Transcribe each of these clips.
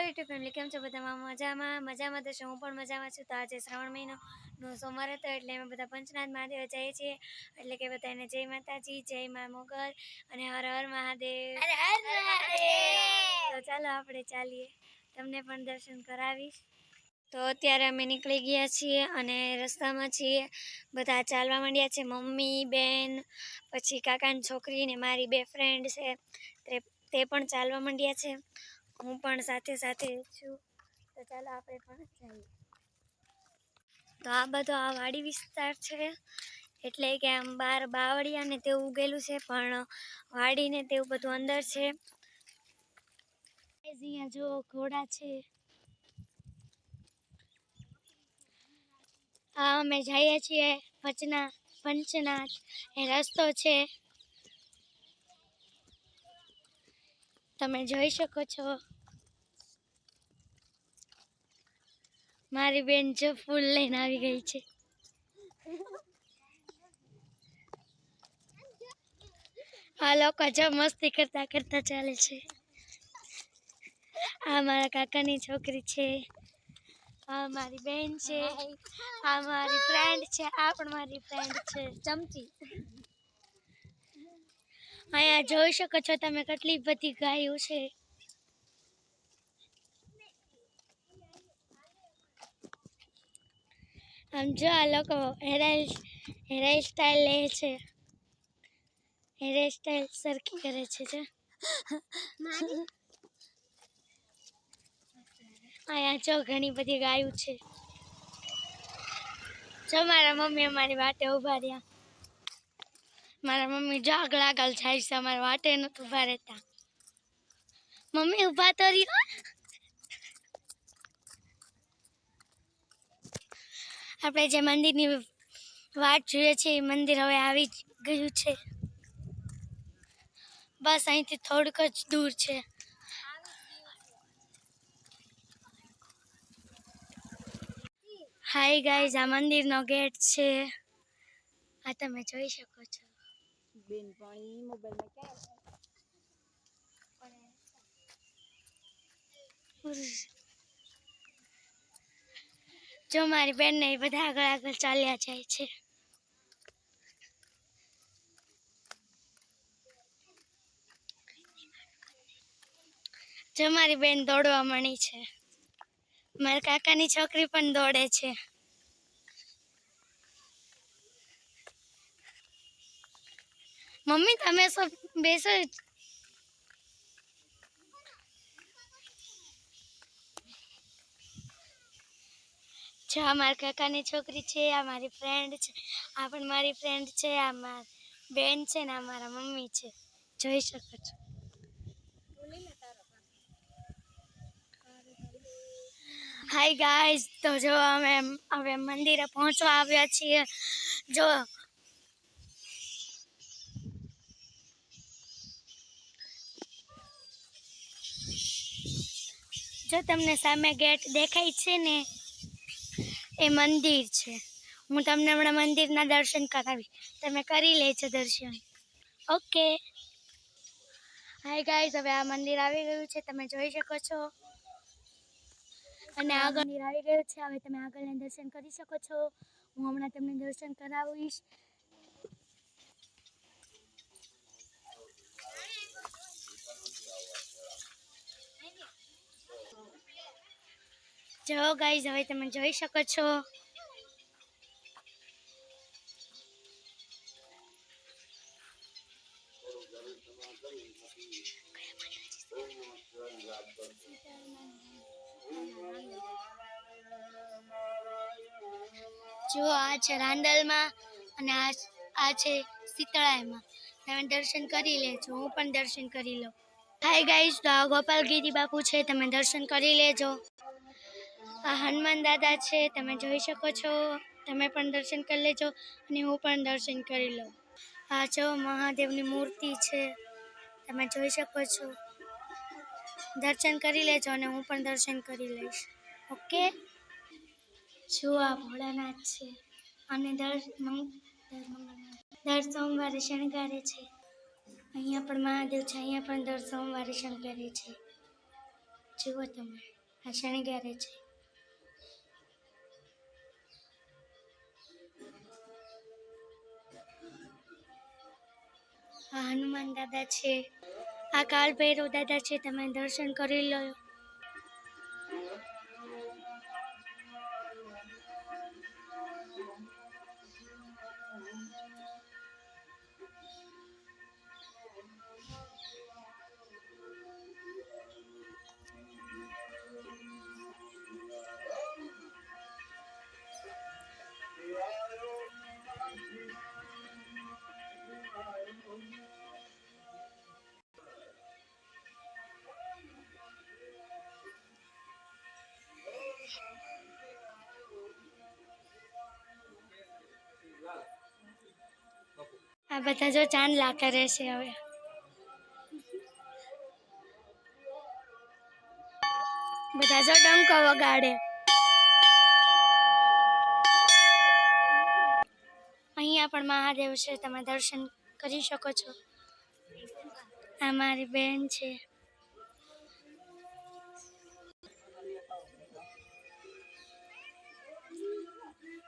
YouTube family, કેમ છો બધા? મજામાં તો છું, હું પણ મજામાં છું. તો આજે શ્રાવણ મહિનોનો સોમવાર હતો, એટલે અમે બધા પંચનાથ મહાદેવ જઈએ છીએ. એટલે કે બધાને જય માતાજી, જય મા મોગલ અને હર હર મહાદેવ. તો ચાલો આપણે ચાલીએ, તમને પણ દર્શન કરાવીશ. તો અત્યારે અમે નીકળી ગયા છીએ અને રસ્તામાં છીએ, બધા ચાલવા માંડ્યા છે. મમ્મી, બેન, પછી કાકાની છોકરી ને મારી 2 ફ્રેન્ડ છે, તે પણ ચાલવા માંડ્યા છે. હું પણ સાથે સાથે છું. તો ચાલો આપણે પણ જઈએ. તો આ બધો આ વાડી વિસ્તાર છે, એટલે કે આમ બહાર બાવળિયા ને તેવું ઉગેલું છે, પણ વાડી ને તેવું બધું અંદર છે. અહીંયા જો ઘોડા છે. હા, અમે જઈએ છીએ પંચનાથ. એ રસ્તો છે, તમે જોઈ શકો છો. મારી બેન જો ફૂલ લઈને આવી ગઈ છે. આ લોકો જો મસ્તી કરતા કરતા ચાલે છે. આ મારા કાકાની છોકરી છે, આ મારી બેન છે, આ મારી ફ્રેન્ડ છે, આ પણ મારી ફ્રેન્ડ છે ચમચી. અહીંયા જોઈ શકો છો તમે કેટલી બધી ગાયો છે. આમ જો આ લોકો હેર સ્ટાઈલ લે છે, હેર સ્ટાઈલ સરખી કરે છે. જો અહીંયા જો ઘણી બધી ગાયો છે. જો મારા મમ્મી અમારી વાટે ઉભા રહ્યા. મારા મમ્મી જો આગળ જાય છે, અમારી વાટે નથી ઉભા રહેતા. મમ્મી ઉભા તો રહ્યો. આપણે જે મંદિરની વાટ જોઈએ છે, એ મંદિર હવે આવી ગયું છે. બસ અહીંથી થોડુંક જ દૂર છે. હાય ગાઈઝ, આ મંદિરનો ગેટ છે. આ તમે જોઈ શકો છો. જો મારી બેન ને બધા આગળ ચાલ્યા જાય છે. જો મારી બેન દોડવા માંડી છે. મારા કાકાની છોકરી પણ દોડે છે. મમ્મી તમે સબ બેસો. જો આ મારા કાકાની છોકરી છે, આ મારી ફ્રેન્ડ છે, આ પણ મારી ફ્રેન્ડ છે, આ મારી બેન છે ને આ મારા મમ્મી છે. જોઈ શકો છો. હાય ગાઈઝ, તો જો અમે હવે મંદિરે પહોંચવા આવ્યા છીએ. જો તમને સામે ગેટ દેખાય છે ને, એ મંદિર છે. હું તમને હમણાં મંદિરના દર્શન કરાવી, તમે કરી લેજો દર્શન. ઓકે. હાય ગાઈઝ, હવે આ મંદિર આવી ગયું છે, તમે જોઈ શકો છો. અને આગળ મંદિર આવી ગયું છે. હવે તમે આગળના દર્શન કરી શકો છો. હું હમણાં તમને દર્શન કરાવીશ. જો ગાઈઝ, હવે તમે જોઈ શકો છો. જો આ છે રાંદલમાં અને આ છે શીતળાઈમાં. તમે દર્શન કરી લેજો, હું પણ દર્શન કરી લઉં. હાય ગાઈઝ, તો આ ગોપાલગીરી બાપુ છે, તમે દર્શન કરી લેજો. આ હનુમાન દાદા છે, તમે જોઈ શકો છો. તમે પણ દર્શન કરી લેજો અને હું પણ દર્શન કરી લઉં. આ જો મહાદેવની મૂર્તિ છે, તમે જોઈ શકો છો. દર્શન કરી લેજો અને હું પણ દર્શન કરી લઈશ. ઓકે. જો આ ભોળાનાથ છે અને દર સોમવારે શણગારે છે. અહીંયા પણ મહાદેવ છે, અહીંયા પણ દર સોમવારે શણગારે છે. જુઓ તમે આ શણગારે છે. આ હનુમાન દાદા છે, આ કાલ ભૈરવ દાદા છે. તમે દર્શન કરી લો. આ બધા જો ચાંદલા કરે છે. હવે બધા જો ડંકો વગાડે. અહીંયા પણ મહાદેવ છે, તમે દર્શન કરી શકો છો. આ મારી બેન છે.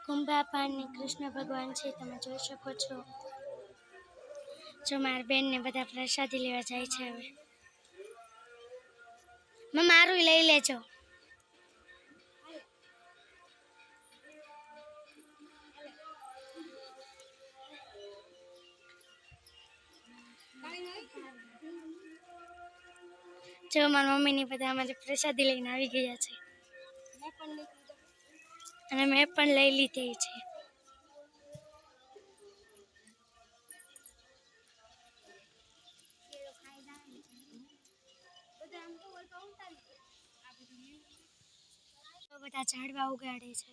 કુંભાપા ને કૃષ્ણ ભગવાન છે, તમે જોઈ શકો છો. જો મારી બેન ને બધા પ્રસાદી લેવા જાય છે. હવે મારું લઈ લેજો. જો મારા મમ્મી ની બધા અમારી પ્રસાદી લઈને આવી ગયા છે અને મેં પણ લઈ લીધી છે. બધા ઝાડવા ઉગાડે છે.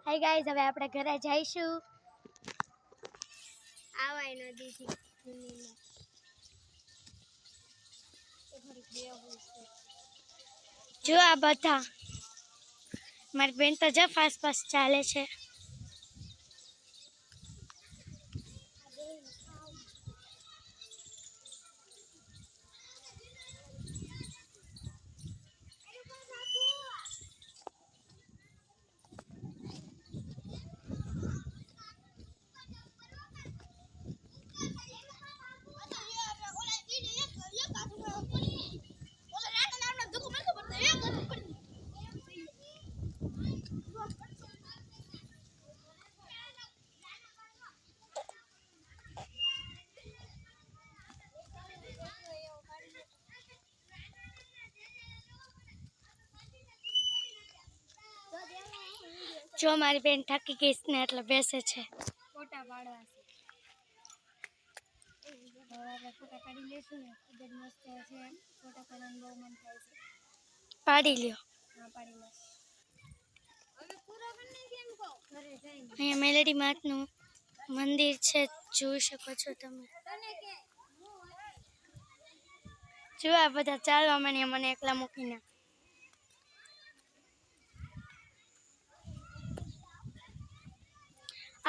હાય ગાઈઝ, હવે આપણે ઘરે જઈશું. આવાય ન દીધી જો આ બધા મારી બેન તો જફ આસપાસ ચાલે છે. જો મારી બેન થાકી ગઈ ને એટલે બેસે છે. ફોટા પાડવા છે. ફોટા પાડી લેશું ને, ખૂબ જ મસ્ત છે. ફોટા પાડવાનું બહુ મન થાય છે. પાડી લ્યો. હા, પાડી લો. અહીંયા મેલેડી માતનું મંદિર છે, જોઈ શકો છો તમે. જો આ બધા ચાલવા માંડ્યા મને એકલા મૂકીને.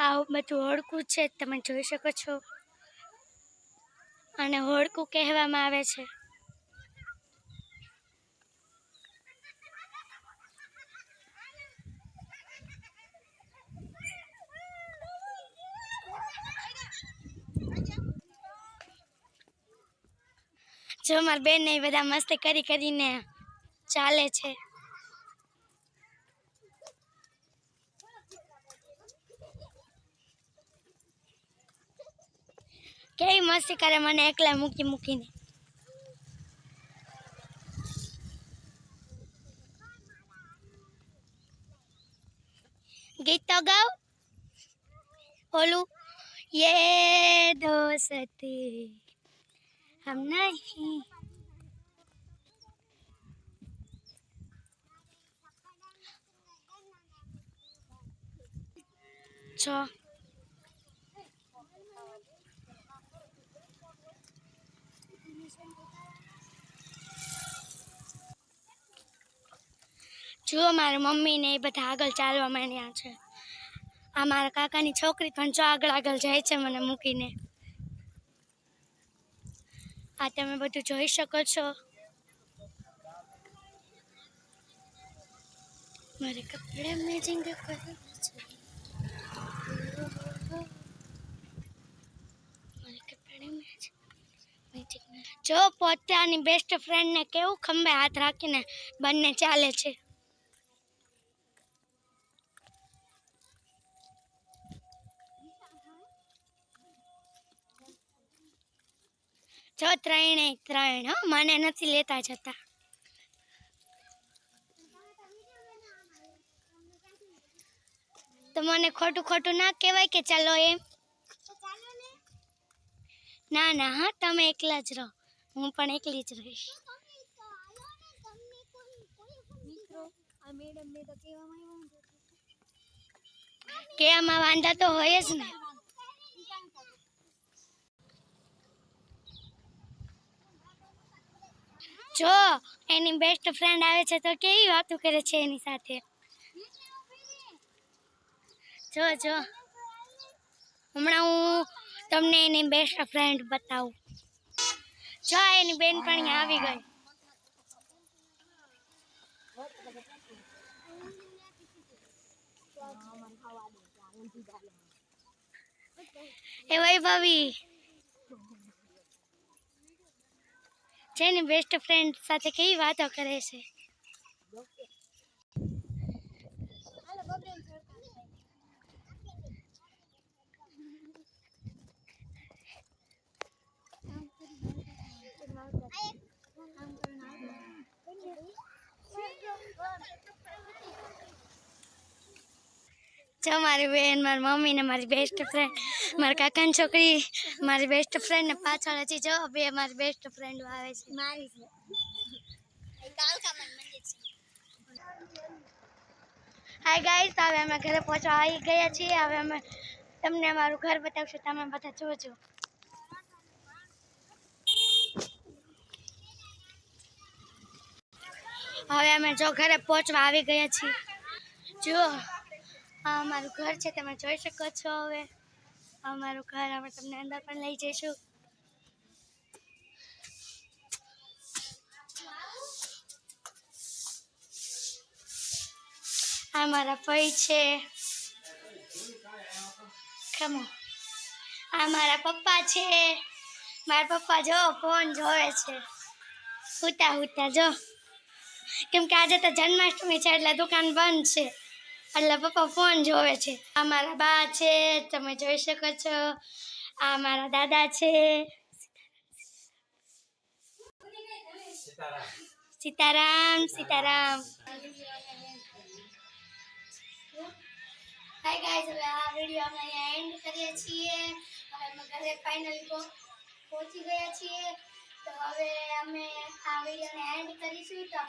આ બધું હોડકું છે, તમે જોઈ શકો છો. અને હોડકું કહેવામાં આવે છે. જો મારી બેન ને બધા મસ્તી કરીને ચાલે છે. કેવી મસ્તી કરે મને એકલા મૂકીને. ગીત તો ગાવ ઓલું યે દોસ્તી હમ નહીં. જો જુઓ મારી મમ્મી ને એ બધા આગળ ચાલવા માંડ્યા છે. આ મારા કાકાની છોકરી પણ જો આગળ આગળ જાય છે મને મૂકીને. આ તમે બધું જોઈ શકો છો. મારે કપડા મેચિંગ કરવા છે. જો પોતાની બેસ્ટ ફ્રેન્ડ ને કેવું ખંભે હાથ રાખીને બંને ચાલે છે. જો ત્રણ હો, મને નથી લેતા જતા. તો મને ખોટું ખોટું ના કહેવાય કે ચાલો એમ. ના ના હા, તમે એકલા જ રહો, હું પણ એકલી જ રહીશ. કે આમાં વાંધા તો હોય જ ને. જો એની બેસ્ટ ફ્રેન્ડ આવે છે તો કેવી વાતો કરે છે એની સાથે. જો જો હમણાં હું તમને એની બેસ્ટ ફ્રેન્ડ બતાવું. જો એની બેનપણી આવી ગઈ. એ વૈભવી જેની બેસ્ટ ફ્રેન્ડ સાથે કેવી વાતો કરે છે. જો મારી બેન, મારી મમ્મી ને મારી બેસ્ટ ફ્રેન્ડ, મારા કાકાની છોકરી, મારી બેસ્ટ ફ્રેન્ડ ને પાછળ હજી જો બે મારી બેસ્ટ ફ્રેન્ડ આવે છે. મારી છે. હાય ગાઈસ, હવે અમે ઘરે પહોંચવા આવી ગયા છીએ. હવે અમે તમને અમારું ઘર બતાવશું, તમે બધા જોજો. હવે અમે જો ઘરે પહોંચવા આવી ગયા છીએ. જુઓ આ અમારું ઘર છે, તમે જોઈ શકો છો. હવે અમારું ઘર અમે તમને અંદર પણ લઈ જઈશું. આ મારા ભાઈ છે. આ મારા પપ્પા છે. મારા પપ્પા જો ફોન જોવે છે હુતા હુતા. જો કેમ કે આજે તો જન્માષ્ટમી છે એટલે દુકાન બંધ છે, એટલે પપ્પા ફોન જોવે છે. આ મારા બા છે, તમે જોઈ શકો છો. આ મારા દાદા છે. સીતારામ સીતારામ. હાય ગાઈસ, હવે આ વિડિયો અમે અહીંયા એન્ડ કરીએ છીએ. હવે અમે ઘરે ફાઇનલી પહોંચી ગયા છીએ. તો હવે અમે આ વિડિયોને એન્ડ કરીશું. તો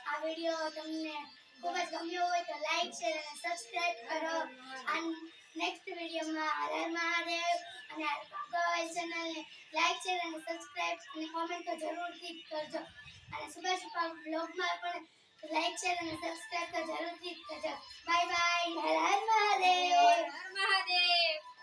આ વિડિયો તમને ખૂબ જ ગમ્યો હોય તો લાઈક, શેર અને સબસ્ક્રાઇબ કરો. અને નેક્સ્ટ વિડિયોમાં હર હર મહાદેવ અને ગર્લ ચેનલને લાઈક, શેર અને સબસ્ક્રાઇબ અને કોમેન્ટ તો જરૂરથી કરજો. અને સુબહ સુબહ બ્લોગમાં પણ લાઈક, શેર અને સબસ્ક્રાઇબ તો જરૂરથી કરજો. Bye bye. હર હર મહાદેવ. હર હર મહાદેવ.